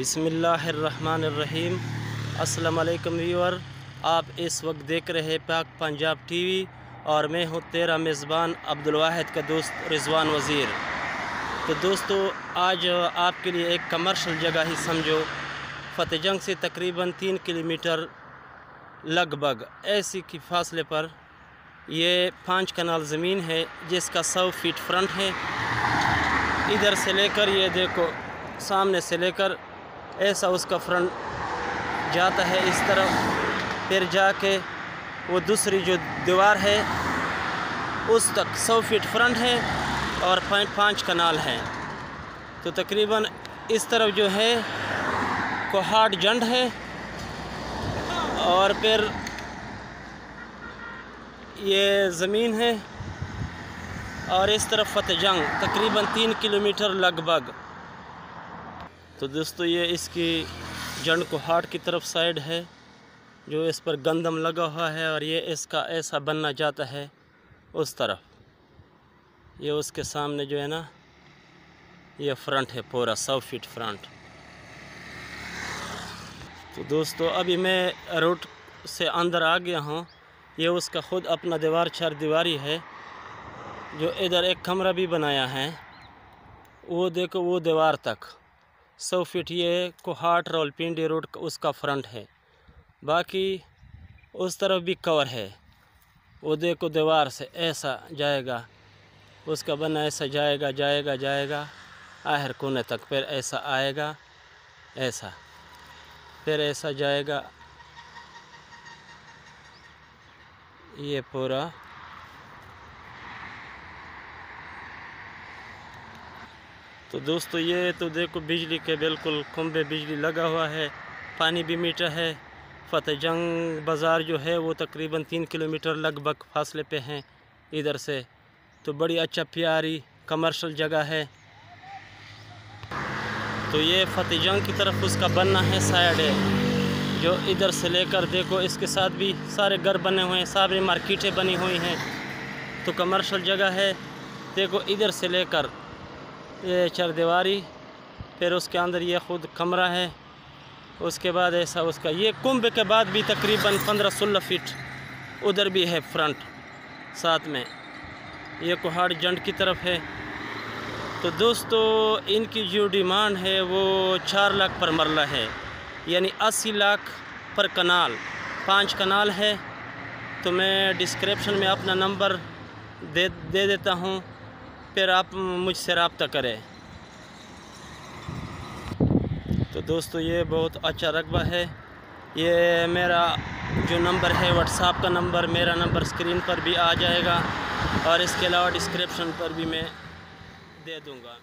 बिस्मिल्लाहिर्रहमानिर्रहीम। अस्सलाम वालेकुम व्यूअर, आप इस वक्त देख रहे पाक पंजाब टीवी और मैं हूँ तेरा मेज़बान अब्दुल वाहिद का दोस्त रिजवान वज़ीर। तो दोस्तों, आज आपके लिए एक कमर्शियल जगह ही समझो, फतेहजंग से तकरीबन 3 किलोमीटर लगभग ऐसी की फासले पर ये 5 कनाल ज़मीन है जिसका 100 फीट फ्रंट है। इधर से लेकर ये देखो सामने से लेकर ऐसा उसका फ्रंट जाता है इस तरफ, फिर जाके वो दूसरी जो दीवार है उस तक 100 फीट फ्रंट है और 5 कनाल हैं। तो तकरीबन इस तरफ जो है कोहाट जंड है और फिर ये ज़मीन है और इस तरफ फतेहजंग तकरीबन 3 किलोमीटर लगभग। तो दोस्तों, ये इसकी जंड कोहाट की तरफ साइड है जो इस पर गंदम लगा हुआ है और ये इसका ऐसा बनना जाता है उस तरफ। ये उसके सामने जो है ना, ये फ्रंट है पूरा 100 फीट फ्रंट। तो दोस्तों, अभी मैं रोड से अंदर आ गया हूँ। ये उसका ख़ुद अपना दीवार 4 दीवारी है जो इधर एक कमरा भी बनाया है। वो देखो वो दीवार तक 100 फीट ये कोहाट रावलपिंडी रोड उसका फ्रंट है। बाकी उस तरफ भी कवर है। वो देखो दीवार से ऐसा जाएगा, उसका बना ऐसा जाएगा जाएगा जाएगा आखिर कोने तक, फिर ऐसा आएगा ऐसा, फिर ऐसा जाएगा ये पूरा। तो दोस्तों, ये तो देखो बिजली के बिल्कुल खंभे बिजली लगा हुआ है, पानी भी मीठा है। फतेहजंग बाज़ार जो है वो तकरीबन 3 किलोमीटर लगभग फासले पे हैं इधर से। तो बड़ी अच्छा प्यारी कमर्शियल जगह है। तो ये फतेहजंग की तरफ उसका बनना है साइड है जो इधर से लेकर देखो इसके साथ भी सारे घर बने हुए हैं, सारी मार्केटें बनी हुई हैं। तो कमर्शियल जगह है। देखो इधर से लेकर ये 4 दीवारी, फिर उसके अंदर ये ख़ुद कमरा है। उसके बाद ऐसा उसका ये कुंभ के बाद भी तकरीबन 15-16 फीट उधर भी है फ्रंट साथ में। ये कोहाट जंड की तरफ है। तो दोस्तों, इनकी जो डिमांड है वो 4 लाख पर मरला है, यानी 80 लाख पर कनाल। 5 कनाल है। तो मैं डिस्क्रिप्शन में अपना नंबर दे देता हूँ, फिर आप मुझसे रब्ता करें। तो दोस्तों, ये बहुत अच्छा रकबा है। ये मेरा जो नंबर है व्हाट्सएप का नंबर, मेरा नंबर स्क्रीन पर भी आ जाएगा और इसके अलावा डिस्क्रिप्शन पर भी मैं दे दूँगा।